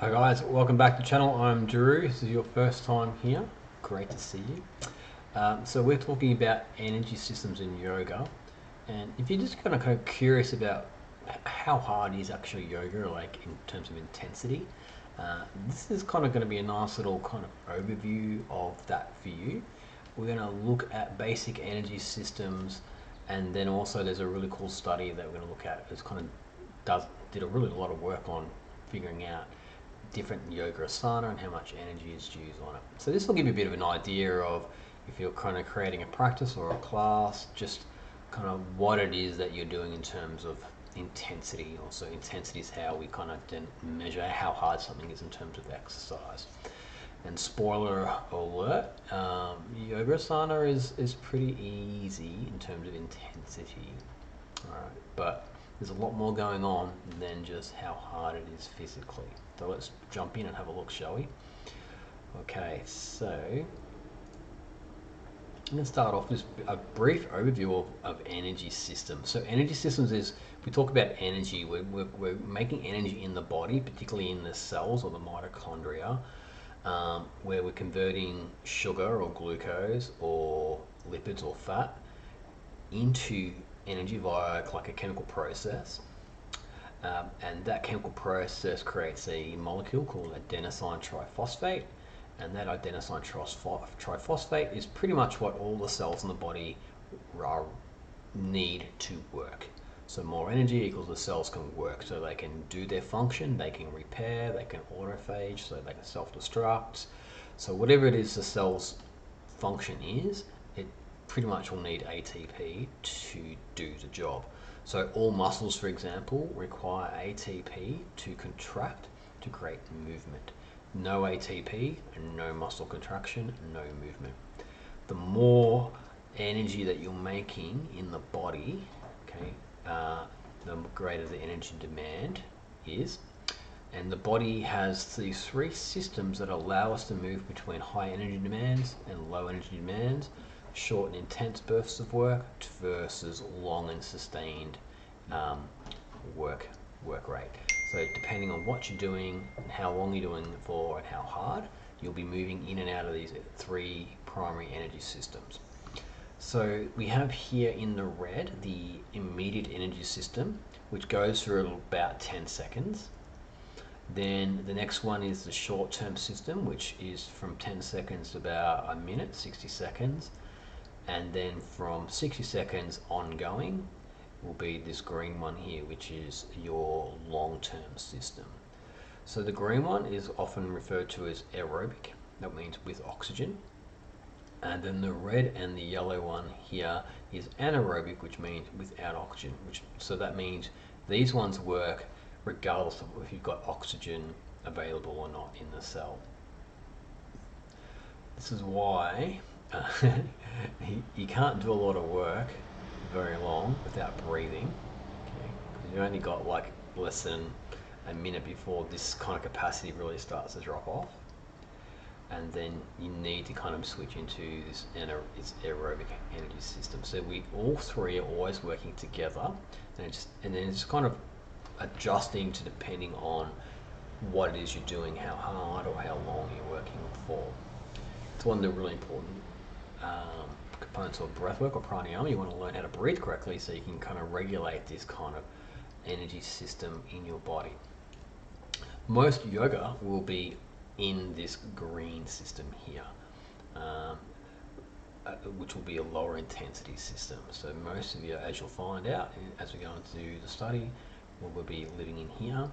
Hi guys, welcome back to the channel. I'm Drew. This is your first time here. Great to see you. So we're talking about energy systems in yoga, and if you're just kind of curious about how hard is actually yoga, like in terms of intensity, this is kind of going to be a nice little kind of overview of that for you. We're going to look at basic energy systems, and then also there's a really cool study that we're going to look at. It's kind of did a really lot of work on figuring out different yoga asana and how much energy is used on it. So this will give you a bit of an idea of if you're kind of creating a practice or a class, just kind of what it is that you're doing in terms of intensity. Also, intensity is how we kind of then measure how hard something is in terms of exercise. And spoiler alert, yoga asana is pretty easy in terms of intensity. All right, but there's a lot more going on than just how hard it is physically. So let's jump in and have a look, shall we? Okay, so I'm going to start off with a brief overview of energy systems. So energy systems is, we talk about energy, we're making energy in the body, particularly in the cells or the mitochondria, where we're converting sugar or glucose or lipids or fat into energy via like a chemical process. And that chemical process creates a molecule called adenosine triphosphate, and that adenosine triphosphate is pretty much what all the cells in the body need to work. So more energy equals the cells can work, so they can do their function, they can repair, they can autophage, so they can self-destruct. So whatever it is the cell's function is, it pretty much will need ATP to do the job. So all muscles, for example, require ATP to contract to create movement. No ATP, no muscle contraction, no movement. The more energy that you're making in the body, okay, the greater the energy demand is. And the body has these three systems that allow us to move between high energy demands and low energy demands, short and intense bursts of work versus long and sustained work rate. So depending on what you're doing and how long you're doing it for and how hard, you'll be moving in and out of these three primary energy systems. So we have here in the red the immediate energy system, which goes for about 10 seconds. Then the next one is the short-term system, which is from 10 seconds to about a minute, 60 seconds. And then from 60 seconds ongoing will be this green one here, which is your long-term system. So the green one is often referred to as aerobic, that means with oxygen. And then the red and the yellow one here is anaerobic, which means without oxygen. So that means these ones work regardless of if you've got oxygen available or not in the cell. This is why you can't do a lot of work very long without breathing, okay? Because you only got like less than a minute before this kind of capacity really starts to drop off, and then you need to kind of switch into this aerobic energy system. So we all three are always working together, and then it's kind of adjusting to depending on what it is you're doing, how hard or how long you're working for. It's one of the really important components of breathwork or pranayama. You want to learn how to breathe correctly so you can kind of regulate this kind of energy system in your body. Most yoga will be in this green system here, which will be a lower intensity system. So most of you, as you'll find out as we go into the study, will be living in here.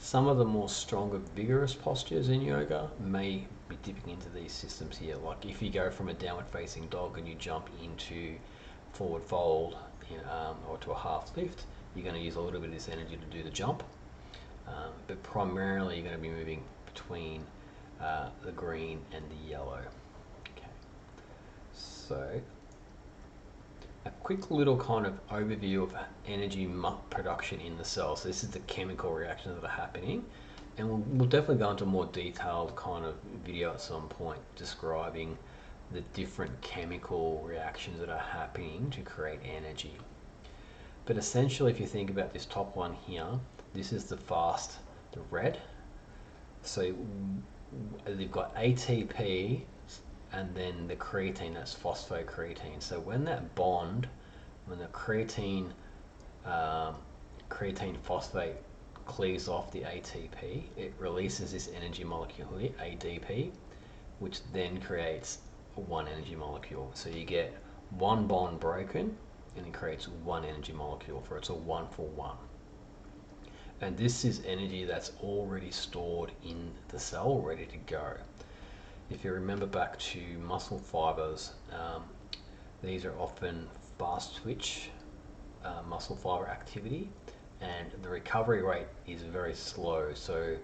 Some of the more stronger, vigorous postures in yoga may be dipping into these systems here. Like if you go from a downward facing dog and you jump into forward fold or to a half lift, you're going to use a little bit of this energy to do the jump. But primarily you're going to be moving between the green and the yellow. Okay. So a quick little kind of overview of energy production in the cell. So this is the chemical reactions that are happening, and we'll definitely go into more detailed kind of video at some point describing the different chemical reactions that are happening to create energy. But essentially, if you think about this top one here, this is the red, So they've got ATP and then the creatine, that's phosphocreatine. So when that bond, when the creatine phosphate cleaves off the ATP, it releases this energy molecule here, ADP, which then creates one energy molecule. So you get one bond broken and it creates one energy molecule, for it's a 1-for-1. And this is energy that's already stored in the cell, ready to go. If you remember back to muscle fibers, these are often fast twitch muscle fiber activity, and the recovery rate is very slow. So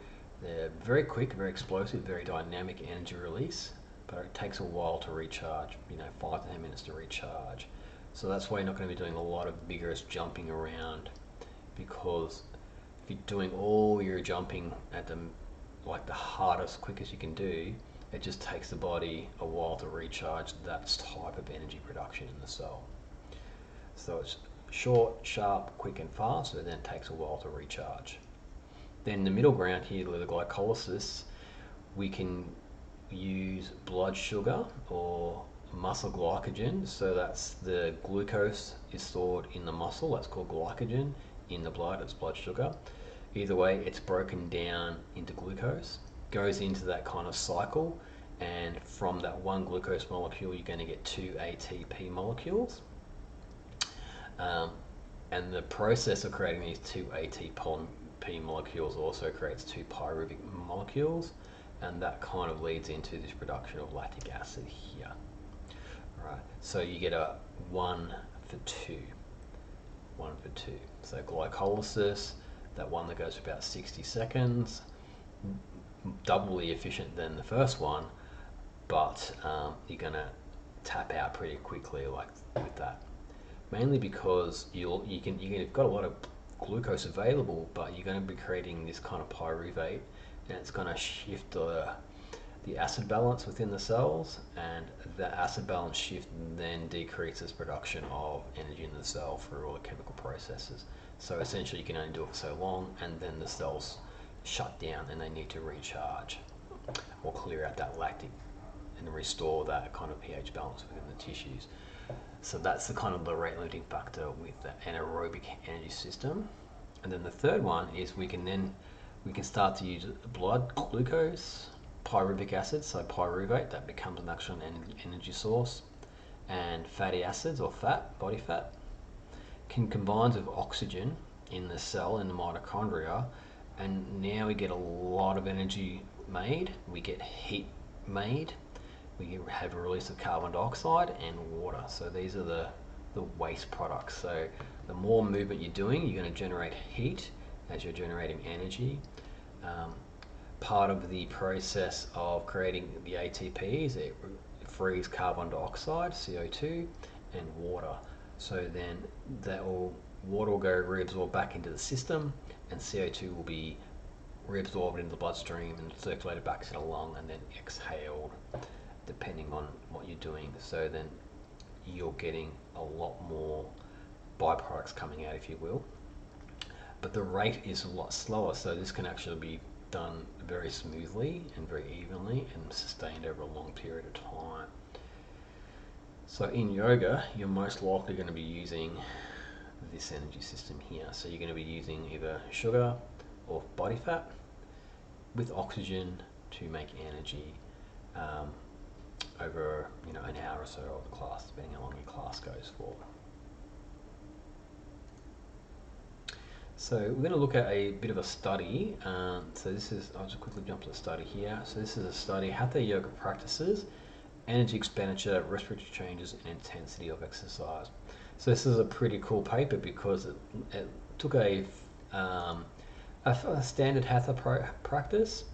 they're very quick, very explosive, very dynamic energy release, but it takes a while to recharge, 5 to 10 minutes to recharge. So that's why you're not going to be doing a lot of vigorous jumping around, because if you're doing all your jumping at the hardest, quickest you can do, it just takes the body a while to recharge that type of energy production in the cell. So it's short, sharp, quick and fast, but then it takes a while to recharge. Then the middle ground here with the glycolysis, we can use blood sugar or muscle glycogen. So that's the glucose is stored in the muscle, that's called glycogen. In the blood, it's blood sugar. Either way, it's broken down into glucose, goes into that kind of cycle, and from that one glucose molecule, you're going to get 2 ATP molecules. And the process of creating these 2 ATP molecules also creates 2 pyruvic molecules, and that kind of leads into this production of lactic acid here. All right, so you get a 1-for-2. 1-for-2. So glycolysis, that one that goes for about 60 seconds, doubly efficient than the first one, but you're going to tap out pretty quickly like with that. Mainly because you've got a lot of glucose available, but you're going to be creating this kind of pyruvate, and it's going to shift the acid balance within the cells, and the acid balance shift then decreases production of energy in the cell through all the chemical processes. So essentially you can only do it for so long, and then the cells shut down and they need to recharge or clear out that lactic and restore that kind of pH balance within the tissues. So that's the kind of the rate limiting factor with the anaerobic energy system. And then the third one is we can start to use blood glucose, pyruvic acid, so pyruvate, that becomes an actual energy source, and fatty acids or fat, body fat, can combine with oxygen in the cell, in the mitochondria, and now we get a lot of energy made, we get heat made, we have a release of carbon dioxide and water. So these are the waste products. So the more movement you're doing, you're going to generate heat as you're generating energy. Part of the process of creating the ATPs, it frees carbon dioxide, CO2, and water. So then water will go reabsorbed back into the system, and CO2 will be reabsorbed into the bloodstream and circulated back to the lung and then exhaled, depending on what you're doing. So then you're getting a lot more byproducts coming out, if you will. But the rate is a lot slower, so this can actually be done very smoothly and very evenly and sustained over a long period of time. So in yoga, you're most likely going to be using this energy system here. So you're going to be using either sugar or body fat with oxygen to make energy over an hour or so of the class, depending how long your class goes for. So we're going to look at a bit of a study. I'll just quickly jump to the study here. So this is a study, Hatha Yoga practices, energy expenditure, respiratory changes, and intensity of exercise. So this is a pretty cool paper because it took a standard Hatha practice,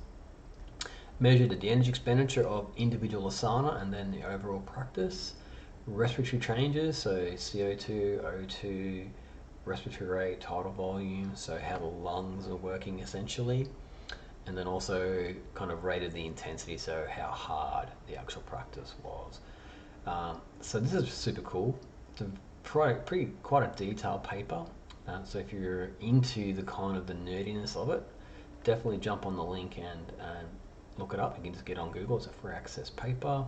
measured the energy expenditure of individual asana and then the overall practice, respiratory changes, so CO2, O2, respiratory rate, tidal volume, so how the lungs are working essentially, and then also kind of rated the intensity, so how hard the actual practice was. So this is super cool. It's quite a detailed paper. So if you're into the kind of the nerdiness of it, definitely jump on the link and look it up. You can just get on Google. It's a free access paper,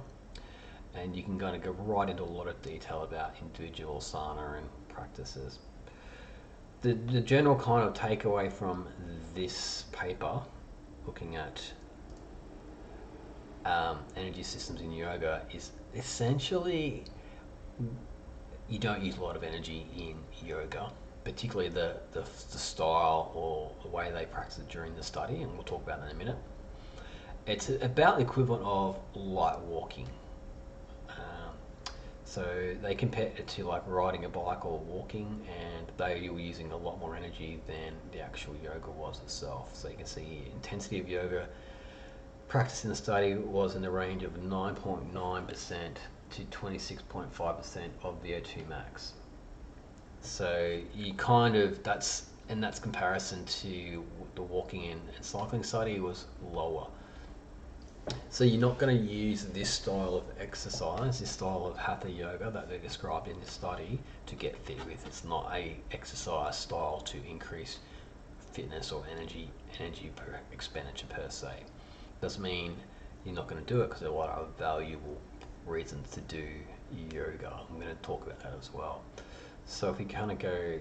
and you can kind of go right into a lot of detail about individual asana and practices. The general kind of takeaway from this paper, looking at energy systems in yoga, is essentially you don't use a lot of energy in yoga, particularly the style or the way they practice it during the study, and we'll talk about that in a minute. It's about the equivalent of light walking. So they compare it to like riding a bike or walking, and they were using a lot more energy than the actual yoga was itself. So you can see intensity of yoga practice in the study was in the range of 9.9% to 26.5% of VO2 max. So you kind of, that's comparison to the walking and cycling study was lower. So you're not going to use this style of exercise, this style of Hatha Yoga that they described in this study to get fit with. It's not a exercise style to increase fitness or energy per expenditure per se. Doesn't mean you're not going to do it, because there are a lot of valuable reasons to do yoga. I'm going to talk about that as well. So if we kind of go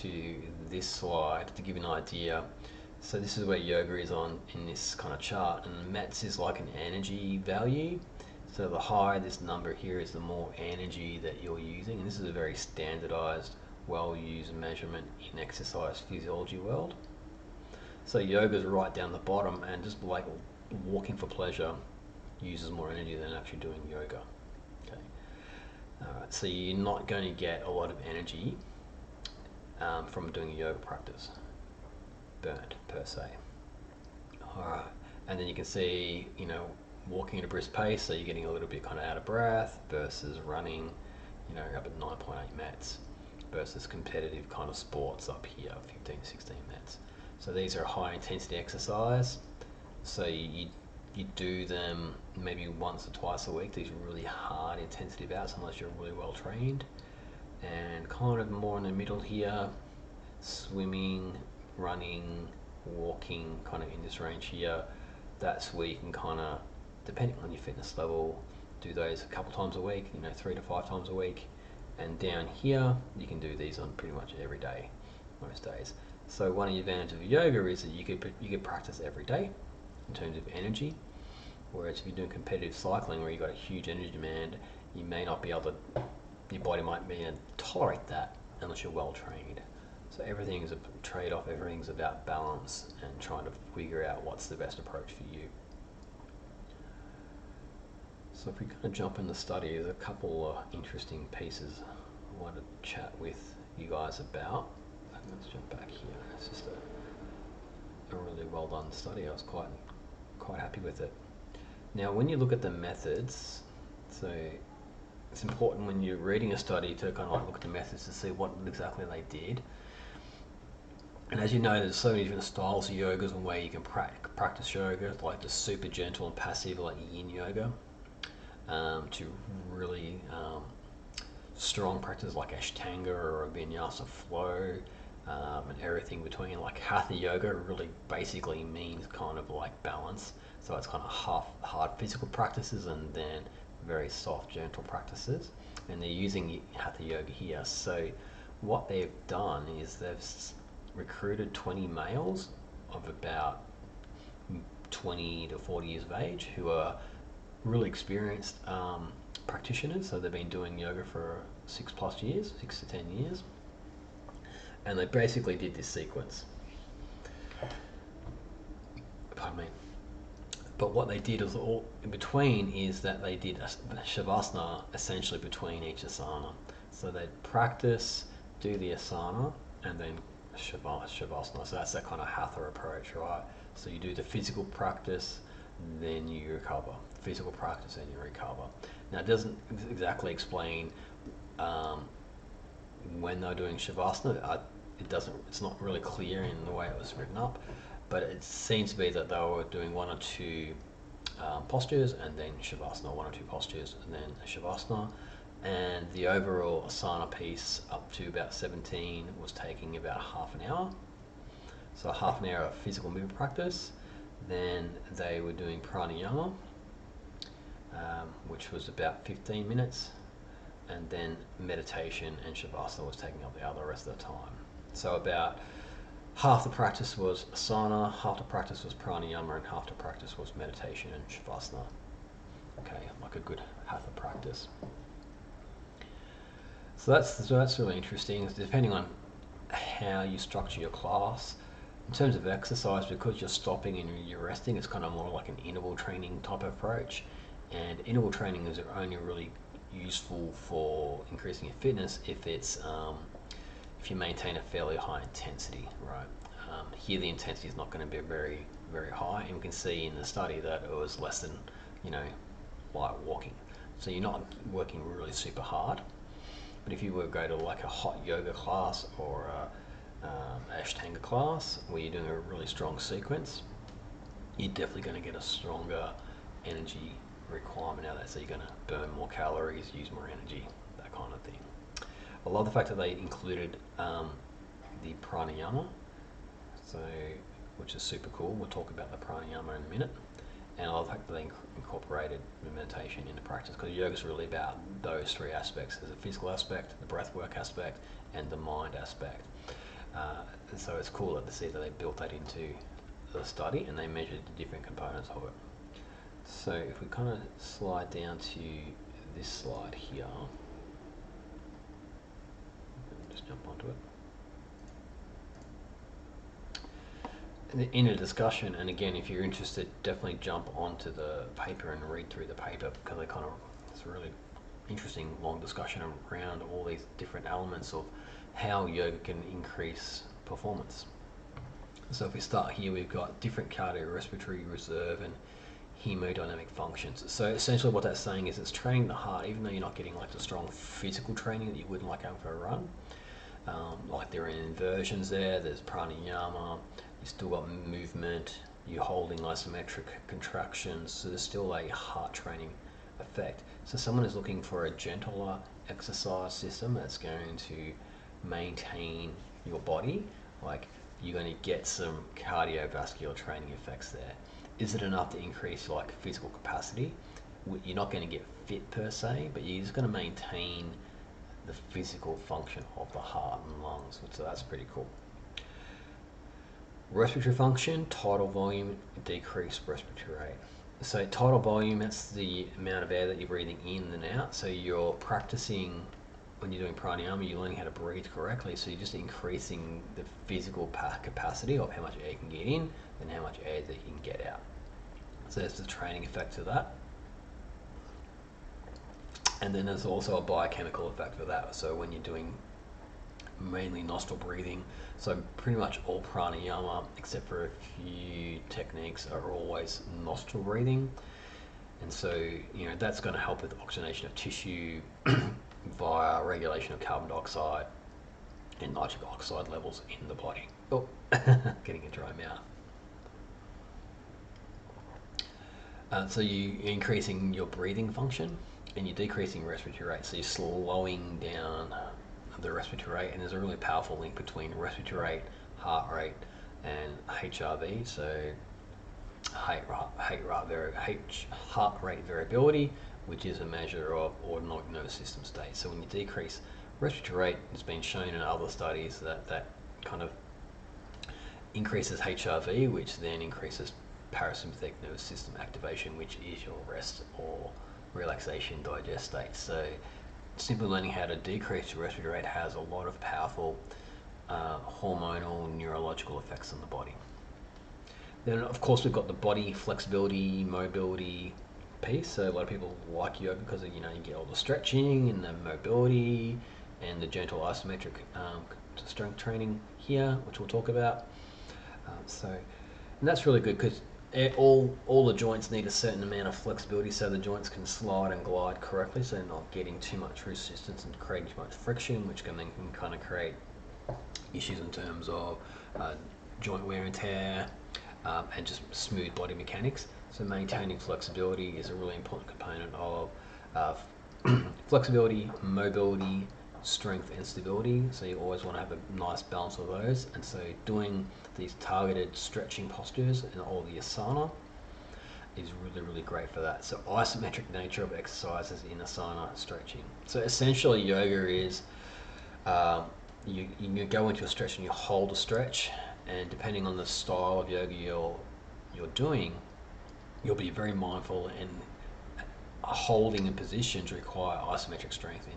to this slide to give you an idea. So this is where yoga is on in this kind of chart, and METs is like an energy value. So the higher this number here is, the more energy that you're using, and this is a very standardized, well-used measurement in exercise physiology world. So yoga is right down the bottom, and just like walking for pleasure uses more energy than actually doing yoga. Okay. Alright, so you're not going to get a lot of energy from doing a yoga practice burnt per se. Alright, and then you can see, you know, walking at a brisk pace, so you're getting a little bit kind of out of breath, versus running, you know, up at 9.8 METs, versus competitive kind of sports up here, 15 to 16 METs. So these are high intensity exercise. So you do them maybe once or twice a week, these really hard intensity bouts, unless you're really well trained. And kind of more in the middle here, swimming, running, walking, kind of in this range here. That's where you can kind of, depending on your fitness level, do those a couple times a week, you know, 3 to 5 times a week. And down here, you can do these on pretty much every day, most days. So one of the advantages of yoga is that you could practice every day in terms of energy. Whereas if you're doing competitive cycling, where you've got a huge energy demand, you may not be able to, your body might be able to tolerate that unless you're well trained. So everything is a trade-off, everything's about balance and trying to figure out what's the best approach for you. So if we kind of jump in the study, there's a couple of interesting pieces I want to chat with you guys about. Let's jump back here. It's just a really well done study. I was quite happy with it. Now when you look at the methods, so it's important when you're reading a study to kind of like look at the methods to see what exactly they did. And as you know, there's so many different styles of yogas and way you can practice yoga, like the super gentle and passive, like yin yoga, to really strong practices like Ashtanga or a Vinyasa flow, and everything between. Like Hatha Yoga really basically means kind of like balance. So it's kind of half hard physical practices and then very soft, gentle practices. And they're using Hatha Yoga here. So what they've done is they've recruited 20 males of about 20 to 40 years of age who are really experienced practitioners. So they've been doing yoga for 6+ years, 6 to 10 years. And they basically did this sequence. Pardon me. But what they did is all in between is that they did a shavasana essentially between each asana. So they'd practice, do the asana, and then shavasana. So that's that kind of hatha approach, right? So you do the physical practice, then you recover. Physical practice, and you recover. Now it doesn't exactly explain when they're doing shavasana. It's not really clear in the way it was written up, but it seems to be that they were doing 1 or 2 postures and then shavasana, 1 or 2 postures and then shavasana. And the overall asana piece up to about 17 was taking about half an hour. So half an hour of physical movement practice. Then they were doing pranayama, which was about 15 minutes. And then meditation and shavasana was taking up the other rest of the time. So about half the practice was asana, half the practice was pranayama, and half the practice was meditation and shavasana. Okay, like a good hatha practice. So that's really interesting. Depending on how you structure your class, in terms of exercise, because you're stopping and you're resting, it's kind of more like an interval training type approach. And interval training is only really useful for increasing your fitness if it's if you maintain a fairly high intensity, right? Here the intensity is not going to be very high, and we can see in the study that it was less than light walking. So you're not working really super hard. But if you were to go to like a hot yoga class or a Ashtanga class where you're doing a really strong sequence, you're definitely going to get a stronger energy requirement out of that. So you're going to burn more calories, use more energy, that kind of thing. I love the fact that they included the pranayama, so which is super cool. We'll talk about the pranayama in a minute. And I love the fact that they incorporated the meditation into practice, because yoga is really about those three aspects. There's a physical aspect, the breathwork aspect, and the mind aspect. And so it's cool to see that they built that into the study and they measured the different components of it. So if we kind of slide down to this slide here, just jump onto it. In a discussion, and again, if you're interested, definitely jump onto the paper and read through the paper, because it's a really interesting long discussion around all these different elements of how yoga can increase performance. So if we start here, we've got different cardiorespiratory, reserve, and hemodynamic functions. So essentially what that's saying is it's training the heart, even though you're not getting like the strong physical training that you would like going for a run. Like there are inversions there's pranayama, you still got movement, you're holding isometric contractions, so there's still a heart training effect. So someone is looking for a gentler exercise system that's going to maintain your body, like you're going to get some cardiovascular training effects there. Is it enough to increase like physical capacity? You're not going to get fit per se, but you're just going to maintain the physical function of the heart and lungs, so that's pretty cool. Respiratory function, tidal volume, decreased respiratory rate. So tidal volume, that's the amount of air that you're breathing in and out. So you're practicing, when you're doing pranayama, you're learning how to breathe correctly. So you're just increasing the physical capacity of how much air you can get in and how much air that you can get out. So there's the training effect of that. And then there's also a biochemical effect for that. So when you're doing mainly nostril breathing, so pretty much all pranayama, except for a few techniques, are always nostril breathing. And so, that's going to help with oxygenation of tissue via regulation of carbon dioxide and nitric oxide levels in the body. Oh, getting a dry mouth. So you're increasing your breathing function and you're decreasing respiratory rate. So you're slowing down the respiratory rate, and there's a really powerful link between respiratory rate, heart rate, and HRV. So heart rate variability, which is a measure of autonomic nervous system state. So when you decrease respiratory rate, it's been shown in other studies that kind of increases HRV, which then increases parasympathetic nervous system activation, which is your rest or relaxation digest state. So simply learning how to decrease your respiratory rate has a lot of powerful hormonal neurological effects on the body. Then of course we've got the body flexibility, mobility piece. So a lot of people like yoga because you get all the stretching and the mobility and the gentle isometric strength training here, which we'll talk about. And that's really good because all the joints need a certain amount of flexibility so the joints can slide and glide correctly, so they're not getting too much resistance and creating too much friction, which can then kind of create issues in terms of joint wear and tear and just smooth body mechanics. So maintaining flexibility is a really important component of flexibility, mobility, strength and stability. So you always want to have a nice balance of those, and so doing these targeted stretching postures and all the asana is really, really great for that. So isometric nature of exercises in asana stretching. So essentially yoga is you go into a stretch and you hold a stretch, and depending on the style of yoga you're doing, you'll be very mindful, and holding in positions require isometric strength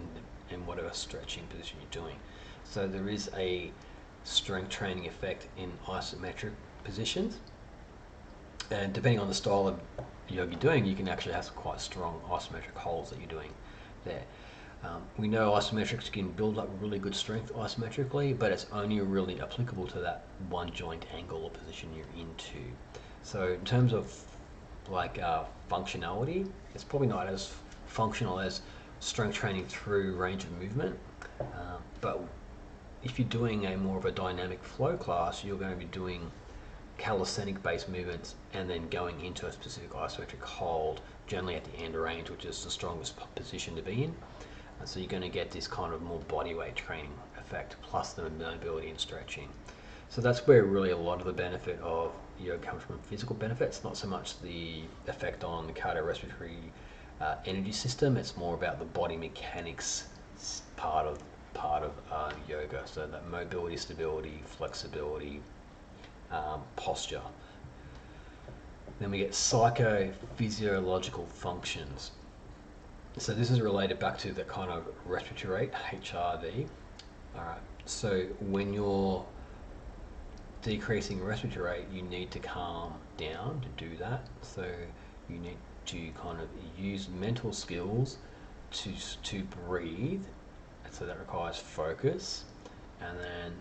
in whatever stretching position you're doing. So there is a strength training effect in isometric positions, and depending on the style of yoga you're doing, you can actually have some quite strong isometric holds that you're doing there. We know isometrics can build up really good strength isometrically, but it's only really applicable to that one joint angle or position you're into. So in terms of like functionality, it's probably not as functional as strength training through range of movement, but if you're doing a more of a dynamic flow class, you're going to be doing calisthenic based movements and then going into a specific isometric hold, generally at the end range, which is the strongest position to be in. And so you're going to get this kind of more body weight training effect plus the mobility and stretching. So that's where really a lot of the benefit of yoga comes from, physical benefits, not so much the effect on the cardiorespiratory energy system. It's more about the body mechanics part of yoga. So that mobility, stability, flexibility, posture. Then we get psychophysiological functions. So this is related back to the kind of respiratory rate, HRV. All right. So when you're decreasing respiratory rate, you need to calm down to do that. So you need to kind of use mental skills to breathe. So that requires focus. And then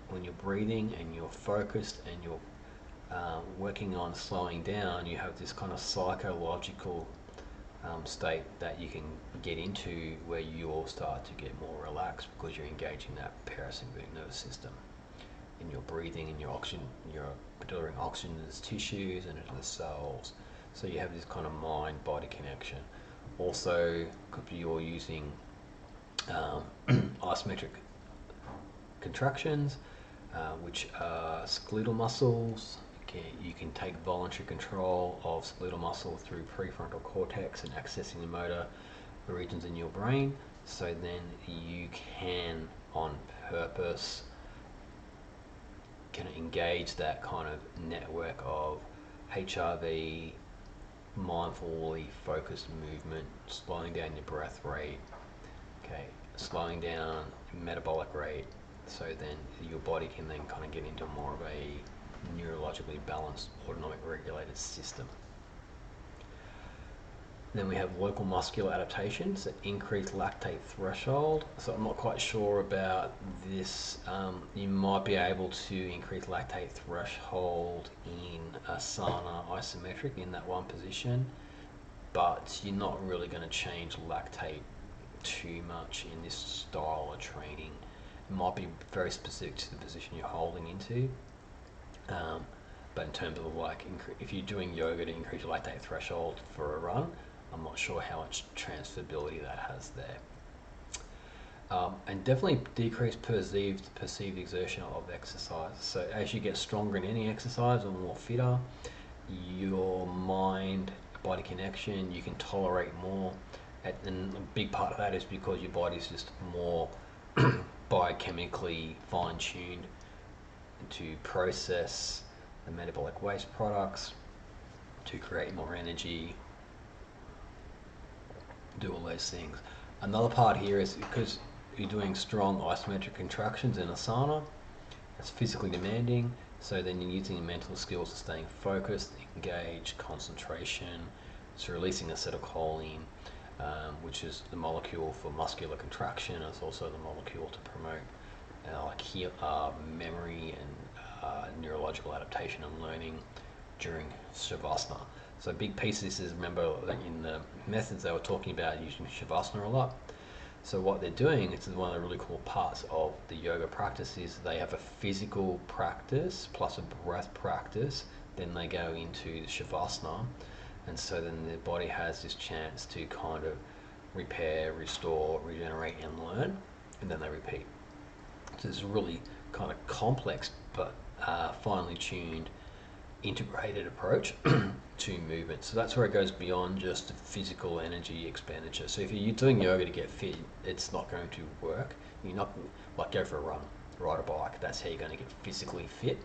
when you're breathing and you're focused and you're working on slowing down, you have this kind of psychological state that you can get into where you all start to get more relaxed because you're engaging that parasympathetic nervous system in your breathing and your oxygen, you're delivering oxygen to the tissues and into the cells. So you have this kind of mind-body connection. Also, you're using isometric contractions, which are skeletal muscles. You can take voluntary control of skeletal muscle through prefrontal cortex and accessing the motor regions in your brain. So then you can, on purpose, engage that kind of network of HRV, mindfully focused movement, slowing down your breath rate, okay, slowing down metabolic rate, so then your body can then kind of get into more of a neurologically balanced, autonomic regulated system. Then we have local muscular adaptations that increase lactate threshold. So I'm not quite sure about this. You might be able to increase lactate threshold in asana isometric in that one position, but you're not really going to change lactate too much in this style of training. It might be very specific to the position you're holding into. But in terms of like, if you're doing yoga to increase your lactate threshold for a run, I'm not sure how much transferability that has there. And definitely decrease perceived exertion of exercise. So as you get stronger in any exercise or more fitter, your mind-body connection, you can tolerate more. And a big part of that is because your body's just more biochemically fine-tuned to process the metabolic waste products, to create more energy, do all those things. Another part here is because you're doing strong isometric contractions in asana, it's physically demanding, so then you're using mental skills to staying focused, engaged, concentration. It's releasing acetylcholine, which is the molecule for muscular contraction. It's also the molecule to promote memory and neurological adaptation and learning during Shavasana. So a big piece of this is, remember in the methods they were talking about using Shavasana a lot. So what they're doing, this is one of the really cool parts of the yoga practice, is they have a physical practice plus a breath practice, then they go into the Shavasana, and so then the body has this chance to kind of repair, restore, regenerate and learn, and then they repeat. So it's really kind of complex but finely tuned, integrated approach to movement. So that's where it goes beyond just physical energy expenditure. So if you're doing yoga to get fit, it's not going to work. You're not like go for a run, ride a bike. That's how you're going to get physically fit.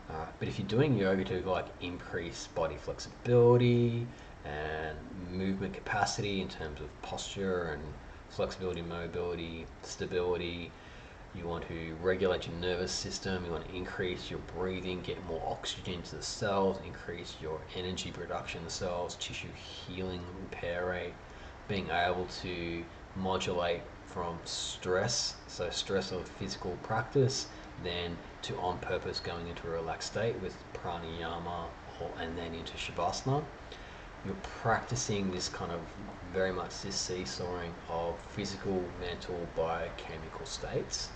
But if you're doing yoga to like increase body flexibility and movement capacity in terms of posture and flexibility, mobility, stability, you want to regulate your nervous system, you want to increase your breathing, get more oxygen to the cells, increase your energy production in the cells, tissue healing, repair rate, being able to modulate from stress, so stress of physical practice, then to on purpose going into a relaxed state with pranayama and then into shavasana. You're practicing this kind of very much this seesawing of physical, mental, biochemical states.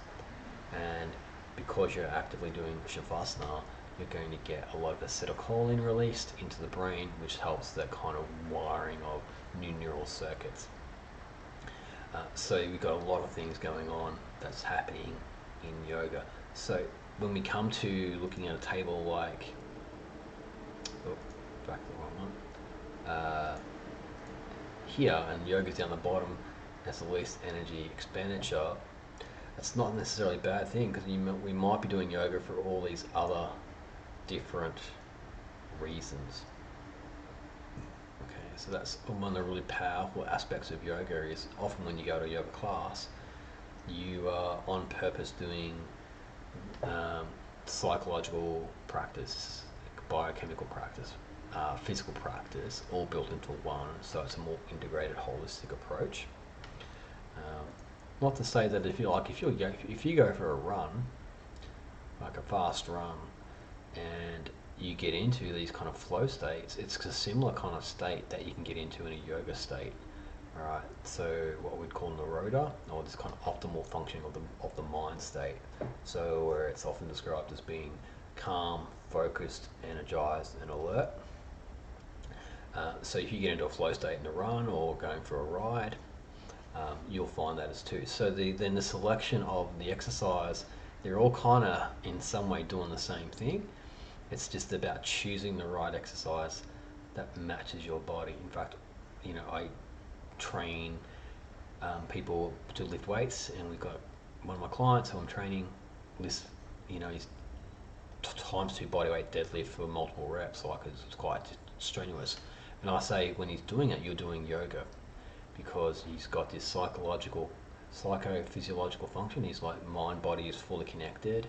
And because you're actively doing shavasana, you're going to get a lot of acetylcholine released into the brain, which helps that kind of wiring of new neural circuits. So we've got a lot of things going on that's happening in yoga. So when we come to looking at a table like, back to the wrong one, here, and yoga's down the bottom, that's the least energy expenditure. That's not necessarily a bad thing, because we might be doing yoga for all these other different reasons. Okay, so that's one of the really powerful aspects of yoga is often when you go to a yoga class, you are on purpose doing psychological practice, biochemical practice, physical practice, all built into one. So it's a more integrated, holistic approach. Not to say that if you go for a run, like a fast run, and you get into these kind of flow states, it's a similar kind of state that you can get into in a yoga state. All right, so what we'd call nirodha, or this kind of optimal functioning of the mind state. So where it's often described as being calm, focused, energized, and alert. So if you get into a flow state in a run or going for a ride, you'll find that as too. So then the selection of the exercise, they're all kind of in some way doing the same thing. It's just about choosing the right exercise that matches your body. In fact, I train people to lift weights, and we've got one of my clients who I'm training lifts, he's times 2 body weight deadlift for multiple reps, like it's quite strenuous. And I say when he's doing it, you're doing yoga, because he's got this psychophysiological function. He's like mind body is fully connected.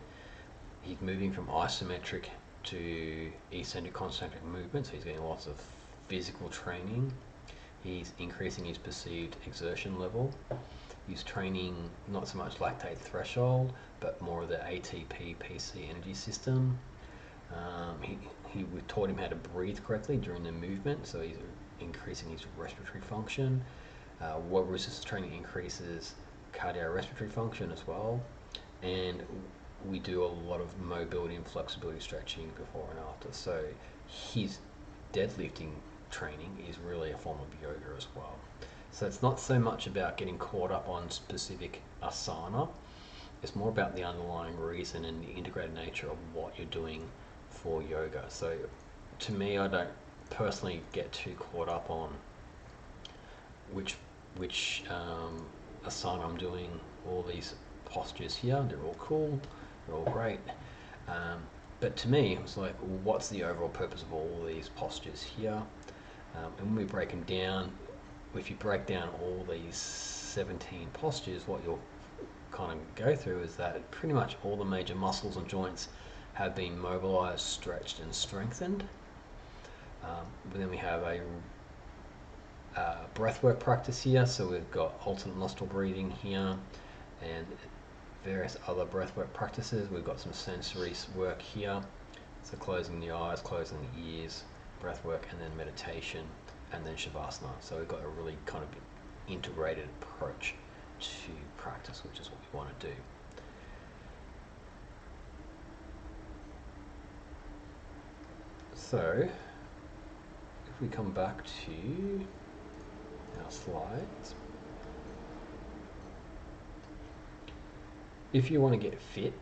He's moving from isometric to eccentric concentric movement, so he's getting lots of physical training. He's increasing his perceived exertion level. He's training not so much lactate threshold, but more of the ATP PC energy system. We taught him how to breathe correctly during the movement, so he's increasing his respiratory function. What resistance training increases cardiorespiratory function as well, and we do a lot of mobility and flexibility stretching before and after. So his deadlifting training is really a form of yoga as well. So it's not so much about getting caught up on specific asana, it's more about the underlying reason and the integrated nature of what you're doing for yoga. So to me, I don't personally get too caught up on which asana I'm doing. All these postures here, they're all cool, they're all great, but to me it was like, well, what's the overall purpose of all these postures here? And when we break them down, if you break down all these 17 postures, what you'll kind of go through is that pretty much all the major muscles and joints have been mobilized, stretched, and strengthened. But then we have a breathwork practice here, so we've got alternate nostril breathing here and various other breathwork practices. We've got some sensory work here, so closing the eyes, closing the ears, breathwork, and then meditation, and then shavasana. So we've got a really kind of integrated approach to practice, which is what we want to do. So if we come back to our slides, if you want to get fit,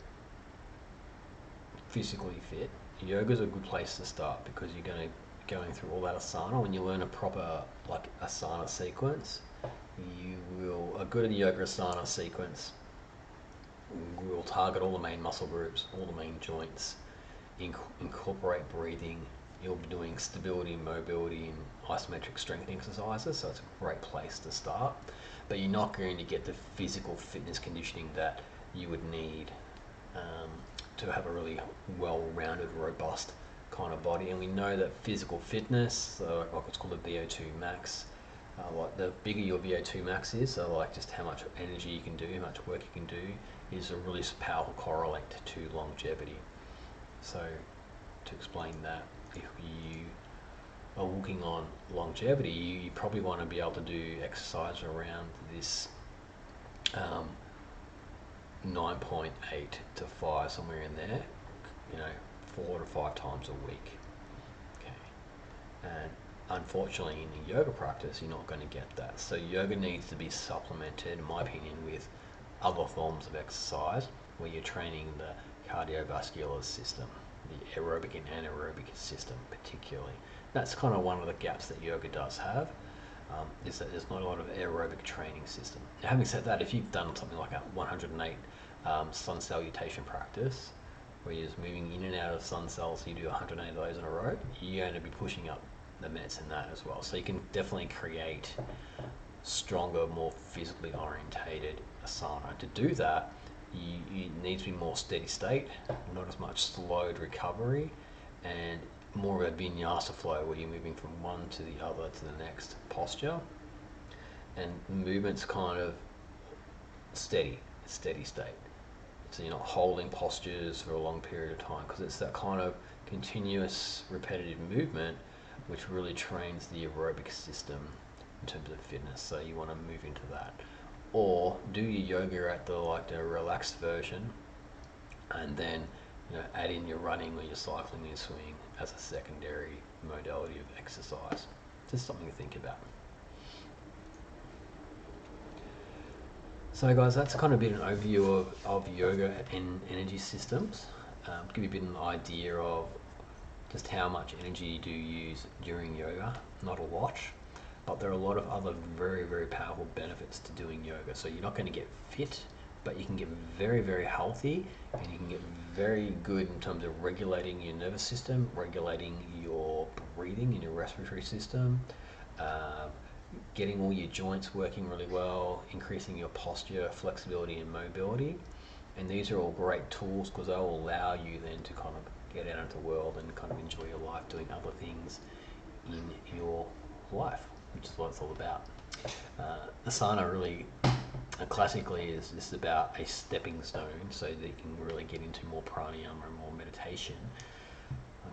physically fit, yoga is a good place to start, because you're going through all that asana. When you learn a proper like asana sequence, a good yoga asana sequence will target all the main muscle groups, all the main joints, incorporate breathing. You'll be doing stability, mobility, and isometric strength exercises, so it's a great place to start. But you're not going to get the physical fitness conditioning that you would need to have a really well-rounded, robust kind of body. And we know that physical fitness, like what's called a VO2 max, like the bigger your VO2 max is, so like just how much energy you can do, how much work you can do, is a really powerful correlate to longevity. So to explain that, if you are looking on longevity, you probably want to be able to do exercise around this 9.8 to 5, somewhere in there, 4 to 5 times a week. Okay, and unfortunately in a yoga practice you're not going to get that. So yoga needs to be supplemented, in my opinion, with other forms of exercise where you're training the cardiovascular system, the aerobic and anaerobic system particularly. That's kind of one of the gaps that yoga does have, is that there's not a lot of aerobic training system. Now, having said that, if you've done something like a 108 sun salutation practice, where you're just moving in and out of sun cells, you do 108 of those in a row, you're going to be pushing up the METs in that as well. So you can definitely create stronger, more physically orientated asana. To do that, you need to be more steady state, not as much slowed recovery, and more of a vinyasa flow where you're moving from one to the other to the next posture, and the movement's kind of steady state. So you're not holding postures for a long period of time, because it's that kind of continuous repetitive movement which really trains the aerobic system in terms of fitness. So you want to move into that, or do your yoga at the relaxed version, and then add in your running or your cycling, your swimming as a secondary modality of exercise. Just something to think about. So guys, that's kind of been an overview of yoga and energy systems. To give you a bit of an idea of just how much energy do you use during yoga. Not a lot, but there are a lot of other very, very powerful benefits to doing yoga. So you're not going to get fit, but you can get very, very healthy, and you can get very good in terms of regulating your nervous system, regulating your breathing and your respiratory system, getting all your joints working really well, increasing your posture, flexibility and mobility. And these are all great tools, because they'll allow you then to kind of get out into the world and kind of enjoy your life doing other things in your life, which is what it's all about. Asana really classically is just about a stepping stone, so that you can really get into more pranayama and more meditation.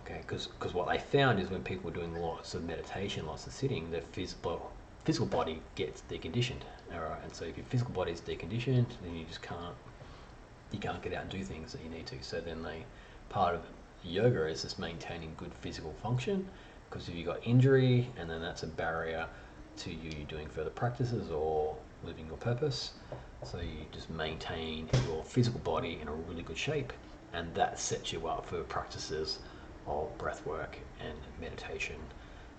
Okay, because what they found is when people are doing lots of meditation, lots of sitting, their physical body gets deconditioned. All right, and so if your physical body is deconditioned, then you can't get out and do things that you need to. So then part of yoga is just maintaining good physical function, because if you've got injury, and then that's a barrier to you doing further practices or living your purpose. So you just maintain your physical body in a really good shape, and that sets you up for practices of breath work and meditation,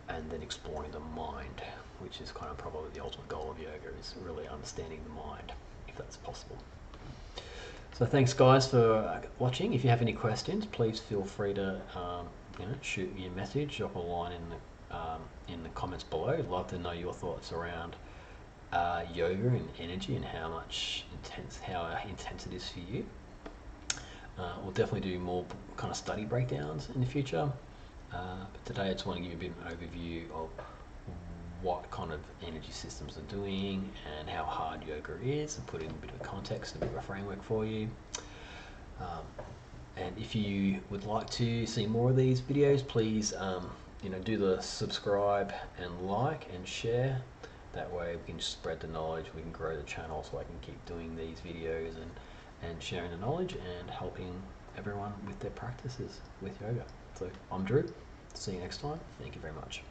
and then exploring the mind, which is kind of probably the ultimate goal of yoga, is really understanding the mind, if that's possible. So thanks guys for watching. If you have any questions, please feel free to shoot me a message, drop a line in the comments below. I'd love to know your thoughts around yoga and energy, and how intense it is for you. We'll definitely do more kind of study breakdowns in the future, but today I just want to give you a bit of an overview of what kind of energy systems are doing and how hard yoga is, and put in a bit of a context and a bit of a framework for you. And if you would like to see more of these videos, please do the subscribe and like and share. That way we can spread the knowledge, we can grow the channel, so I can keep doing these videos and sharing the knowledge and helping everyone with their practices with yoga. So I'm Drew, see you next time. Thank you very much.